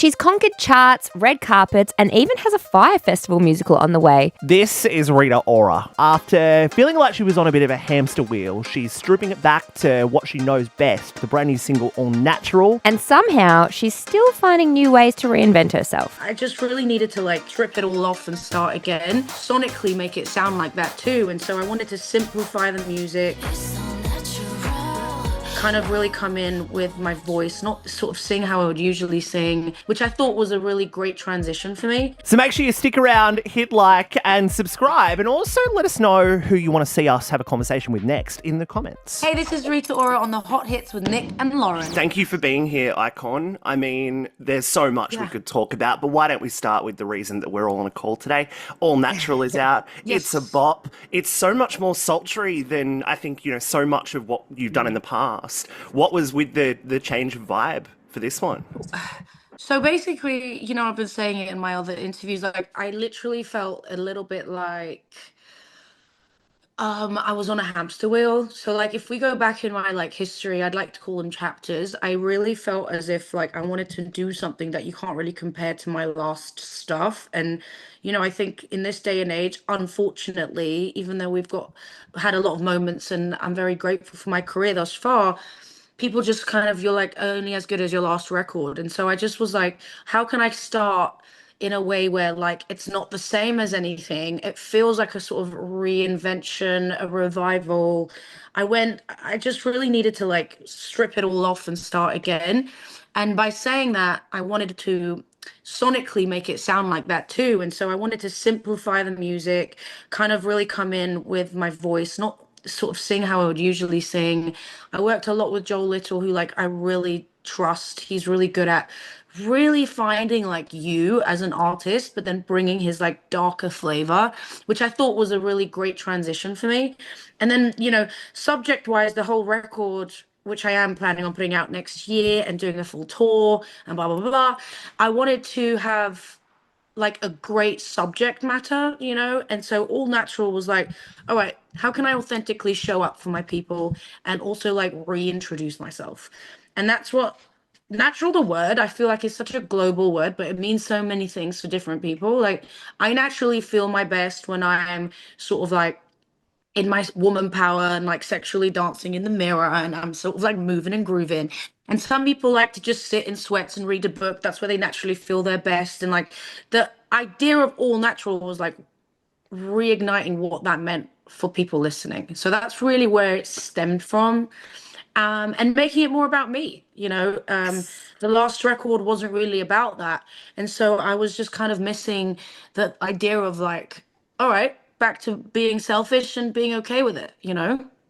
She's conquered charts, red carpets, and even has a Fyre Festival musical on the way. This is Rita Ora. After feeling like she was on a bit of a hamster wheel, she's stripping it back to what she knows best, the brand new single All Natural. And somehow, she's still finding new ways to reinvent herself. I just really needed to strip it all off and start again. Sonically make it sound like that too. And so I wanted to simplify the music, kind of really come in with my voice, not sort of sing how I would usually sing, which I thought was a really great transition for me. So make sure you stick around, hit like and subscribe, and also let us know who you want to see us have a conversation with next in the comments. Hey, this is Rita Ora on the Hot Hits with Nick and Lauren. Thank you for being here, Icon. I mean, there's so much we could talk about, but why don't we start with the reason that we're all on a call today? All Natural is out. Yes. It's a bop. It's so much more sultry than I think, so much of what you've done in the past. What was with the change of vibe for this one? So basically, I've been saying it in my other interviews, I literally felt a little bit like I was on a hamster wheel. So if we go back in my history, I'd like to call them chapters. I really felt as if I wanted to do something that you can't really compare to my last stuff. And I think in this day and age, unfortunately, even though we've had a lot of moments and I'm very grateful for my career thus far, people just kind of, you're only as good as your last record. And so I just was like, how can I start in a way where it's not the same as anything? It feels like a sort of reinvention, a revival. I just really needed to strip it all off and start again. And by saying that, I wanted to sonically make it sound like that too. And so I wanted to simplify the music, kind of really come in with my voice, not sort of sing how I would usually sing. I worked a lot with Joel Little, who I really trust. He's really good at really finding you as an artist, but then bringing his darker flavor, which I thought was a really great transition for me. And then, subject wise, the whole record, which I am planning on putting out next year and doing a full tour and blah, blah, blah, blah. I wanted to have a great subject matter, and so All Natural was all right, how can I authentically show up for my people and also reintroduce myself? And that's what natural, the word, I feel is such a global word, but it means so many things for different people. I naturally feel my best when I'm sort of in my woman power and sexually dancing in the mirror and I'm sort of moving and grooving. And some people like to just sit in sweats and read a book. That's where they naturally feel their best. And the idea of All Natural was reigniting what that meant for people listening. So that's really where it stemmed from. And making it more about me, the last record wasn't really about that. And so I was just kind of missing the idea of all right, back to being selfish and being okay with it,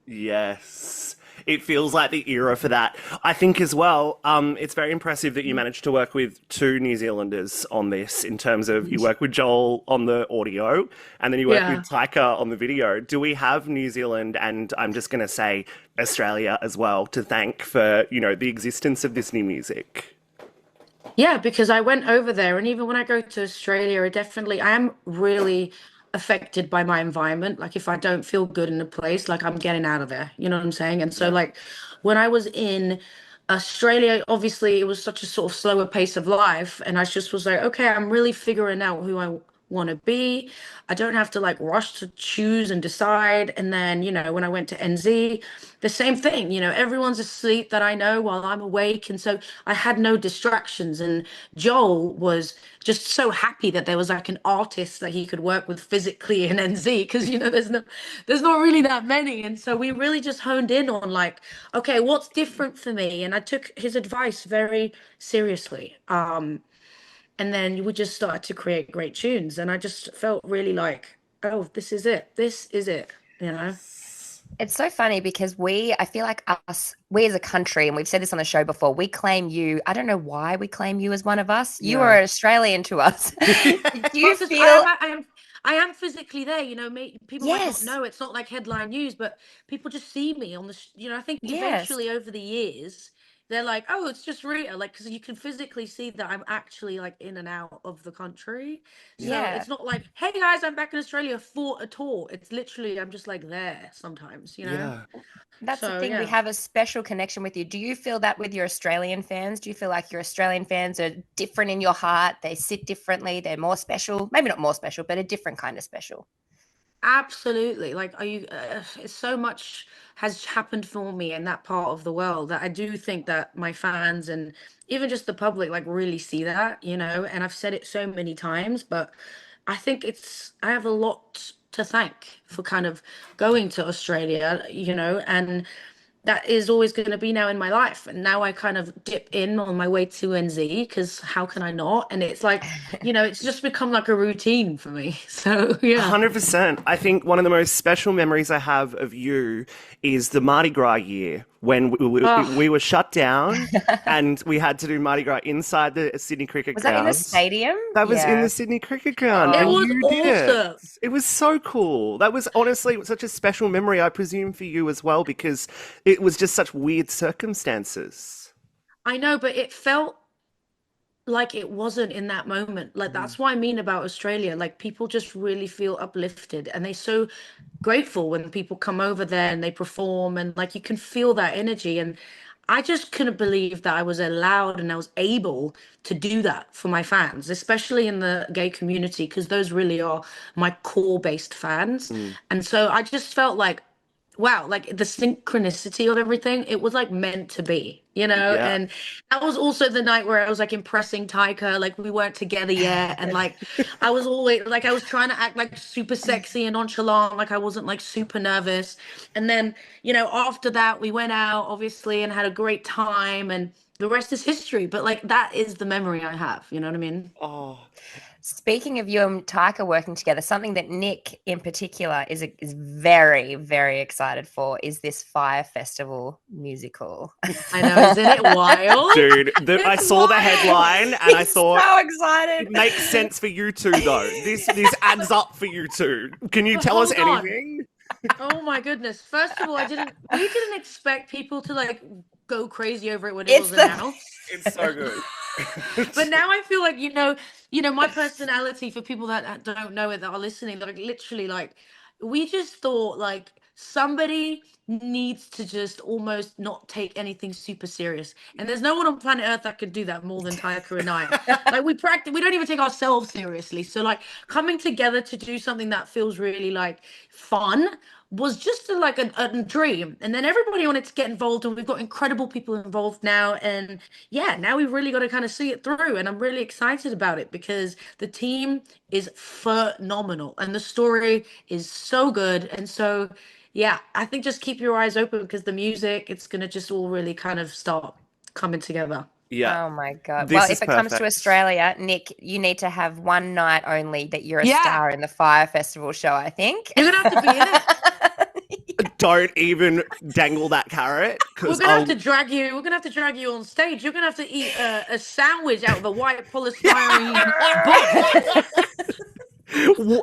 Yes. It feels like the era for that. I think as well, it's very impressive that you managed to work with two New Zealanders on this in terms of you work with Joel on the audio and then you work with Taika on the video. Do we have New Zealand and I'm just going to say Australia as well to thank for, the existence of this new music? Yeah, because I went over there and even when I go to Australia, I am really affected by my environment. If I don't feel good in a place, I'm getting out of there. You know what I'm saying? And so when I was in Australia, obviously it was such a sort of slower pace of life. And I just was okay, I'm really figuring out who I want to be. I don't have to rush to choose and decide. And then, when I went to NZ, the same thing, everyone's asleep that I know while I'm awake. And so I had no distractions. And Joel was just so happy that there was an artist that he could work with physically in NZ because, there's not really that many. And so we really just honed in on okay, what's different for me? And I took his advice very seriously. And then we just started to create great tunes. And I just felt really oh, this is it. This is it, It's so funny because I feel we as a country, and we've said this on the show before, we claim you. I don't know why we claim you as one of us. You are an Australian to us. Do you feel? I am physically there, people might not know. It's not headline news, but people just see me on the, I think eventually over the years, they're like, oh, it's just Rita, like, because you can physically see that I'm actually like in and out of the country. So Yeah. it's not like, hey guys, I'm back in Australia for a tour. It's literally, I'm just like there sometimes, you know? Yeah. That's the So thing. We yeah. have a special connection with you. Do you feel that with your Australian fans? Do you feel like your Australian fans are different in your heart? They sit differently. They're more special. Maybe not more special, but a different kind of special. Absolutely. Like, are you, so much has happened for me in that part of the world that I do think that my fans and even just the public like really see that, you know, and I've said it so many times, but I think I have a lot to thank for kind of going to Australia, you know, and that is always going to be now in my life. And now I kind of dip in on my way to NZ because how can I not? And it's like, you know, it's just become like a routine for me. So, yeah. 100%. I think one of the most special memories I have of you is the Mardi Gras year when Oh, we were shut down and we had to do Mardi Gras inside the Sydney Cricket Was that in the Grounds. stadium? That was in the Yeah. Sydney Cricket Ground, it and was Oh, you did it. awesome. It was so cool. That was honestly such a special memory, I presume, for you as well, because it was just such weird circumstances. I know, but it felt like it wasn't in that moment. Like Mm. that's what I mean about Australia. Like people just really feel uplifted and they're so grateful when people come over there and they perform and like you can feel that energy. And I just couldn't believe that I was allowed and I was able to do that for my fans, especially in the gay community, because those really are my core based fans. Mm. And so I just felt like wow, like the synchronicity of everything, it was like meant to be, you know? Yeah. And that was also the night where I was like impressing Taika, like we weren't together yet. And like I was always like I was trying to act like super sexy and nonchalant, like I wasn't like super nervous. And then, you know, after that we went out obviously and had a great time and the rest is history. But like that is the memory I have, you know what I mean? Oh, speaking of you and Taika working together, something that Nick in particular is very, very excited for is this Fyre Festival musical. I know, isn't it wild? dude, I It's saw the wild. headline and I He's thought so excited. it makes sense for you two, though. This adds up for you two. Can you But tell us hold on. anything? Oh my goodness. First of all, we didn't expect people to like go crazy over it when it It's was the announced. It's so good. But now I feel like, my personality for people that don't know it that are listening, like literally like we just thought like somebody needs to just almost not take anything super serious. And there's no one on planet Earth that could do that more than Taika and I. Like we don't even take ourselves seriously. So like coming together to do something that feels really like fun was just a dream. And then everybody wanted to get involved, and we've got incredible people involved now. And yeah, now we've really got to kind of see it through. And I'm really excited about it because the team is phenomenal and the story is so good. And so, yeah, I think just keep your eyes open because the music, it's going to just all really kind of start coming together. Yeah, Oh my God. Well, this is if it comes to perfect. Australia, Nick, you need to have one night only that you're a Yeah, star in the Fyre Festival show, I think. you're going to have to be in it. Don't even dangle that carrot We're because gonna have to drag you. We're gonna have to drag you on stage. You're gonna have to eat a sandwich out of a white polystyrene box.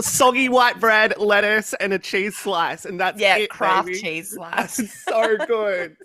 soggy white bread, lettuce, and a cheese slice, and that's Yeah, it, craft baby. cheese That's slice. so good.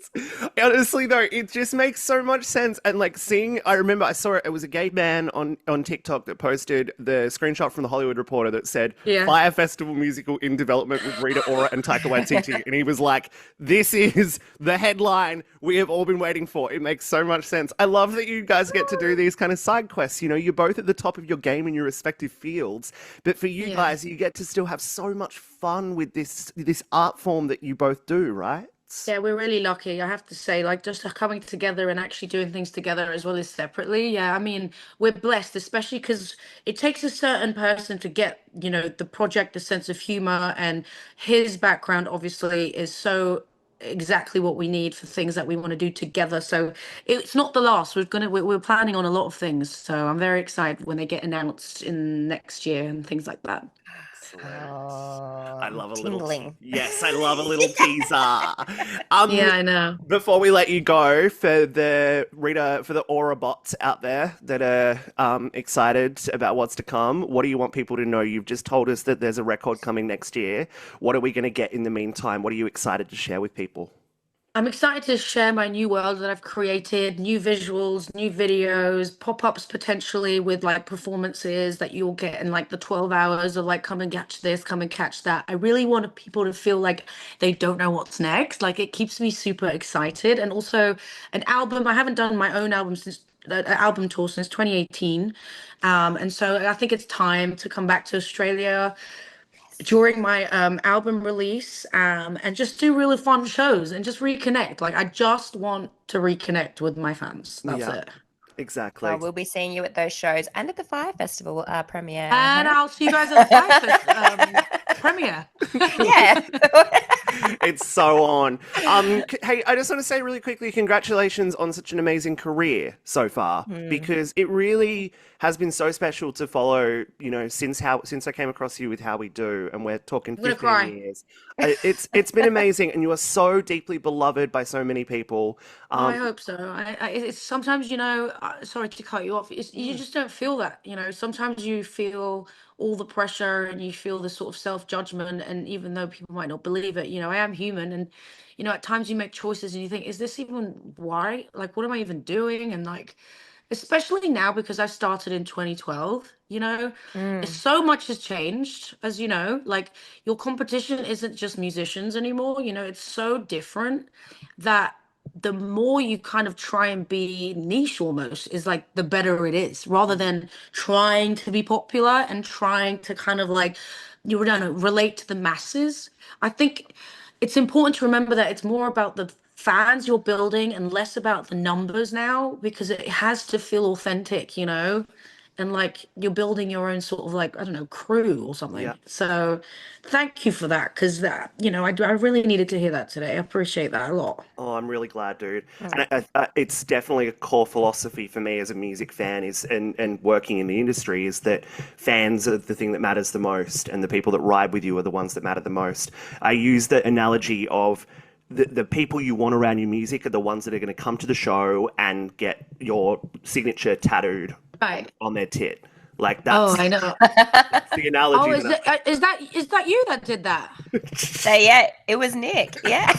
Honestly, though, it just makes so much sense. And like seeing, I remember I saw it. It was a gay man on TikTok that posted the screenshot from the Hollywood Reporter that said Yeah. "Fyre Festival musical in development with Rita Ora and Taika Waititi," and he was like, "This is the headline we have all been waiting for." It makes so much sense. I love that you guys get to do these kind of side quests. You know, you're both at the top of your game in your respective fields, but for you Yeah. guys, you get to still have so much fun with this art form that you both do, right? Yeah, we're really lucky, I have to say, like just coming together and actually doing things together as well as separately. Yeah, I mean, we're blessed, especially because it takes a certain person to get, the project, the sense of humor, and his background obviously is so exactly what we need for things that we want to do together. So it's not the last. We're planning on a lot of things. So I'm very excited when they get announced in next year and things like that. Excellent. I Oh, love a little tingling. yes, I love a little teaser. Yeah, I know. Before we let you go, for the reader, for the Aura bots out there that are excited about what's to come, what do you want people to know? You've just told us that there's a record coming next year. What are we going to get in the meantime? What are you excited to share with people? I'm excited to share my new world that I've created, new visuals, new videos, pop-ups potentially with like performances that you'll get in like the 12 hours of like come and catch this, come and catch that. I really want people to feel like they don't know what's next. Like it keeps me super excited. And also an album. I haven't done my own album since album tour since 2018. And so I think it's time to come back to Australia during my album release and just do really fun shows and just reconnect. Like I just want to reconnect with my fans. That's Yeah, it. exactly. Well, we'll be seeing you at those shows and at the Fyre Festival premiere, I And heard. I'll see you guys at the Fyre Fest premiere. Yeah. It's so on. Hey, I just want to say really quickly, congratulations on such an amazing career so far, Hmm. because it really has been so special to follow, since I came across you with How We Do, and we're talking I'm gonna 15 cry. years. It's been amazing, and you are so deeply beloved by so many people. Oh, I Um, hope so. It's sometimes, sorry to cut you off. You mm, just don't feel that, Sometimes you feel all the pressure and you feel the sort of self-judgment. And even though people might not believe it, I am human. And, at times you make choices and you think, is this even right? Like, what am I even doing? And like, especially now because I started in 2012, Mm. so much has changed, as you know, like your competition isn't just musicians anymore, it's so different that the more you kind of try and be niche almost is like the better it is rather than trying to be popular and trying to kind of like you don't know relate to the masses. I think it's important to remember that it's more about the fans you're building and less about the numbers now because it has to feel authentic, and like you're building your own sort of like I don't know crew or something. yeah. So thank you for that because that I really needed to hear that today. I appreciate that a lot. Oh, I'm really glad, dude. Mm. And it's definitely a core philosophy for me as a music fan and working in the industry is that fans are the thing that matters the most, and the people that ride with you are the ones that matter the most. I use the analogy of the people you want around your music are the ones that are going to come to the show and get your signature tattooed Right. on their tit. Like Oh, that's I know. the Oh, analogy is that that is that you that did that? So yeah, it was Nick. Yeah.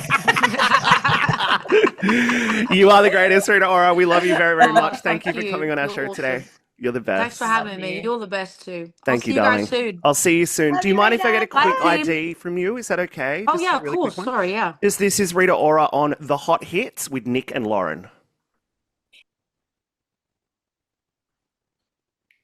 you are the greatest, Rita Ora. We love you very, very Oh, much. Thank you thank for coming you. on our You're show today. awesome. You're the Thanks for best. Love having me. you. You're the best too. I'll Thank you, see you guys darling. soon. I'll see you soon. Love Do you you, mind if I get Rita. a Bye, quick Bye. team. ID from you? Is that okay? Oh Just a yeah, of really quick course. one. Sorry, yeah. This is Rita Ora on The Hot Hits with Nick and Lauren.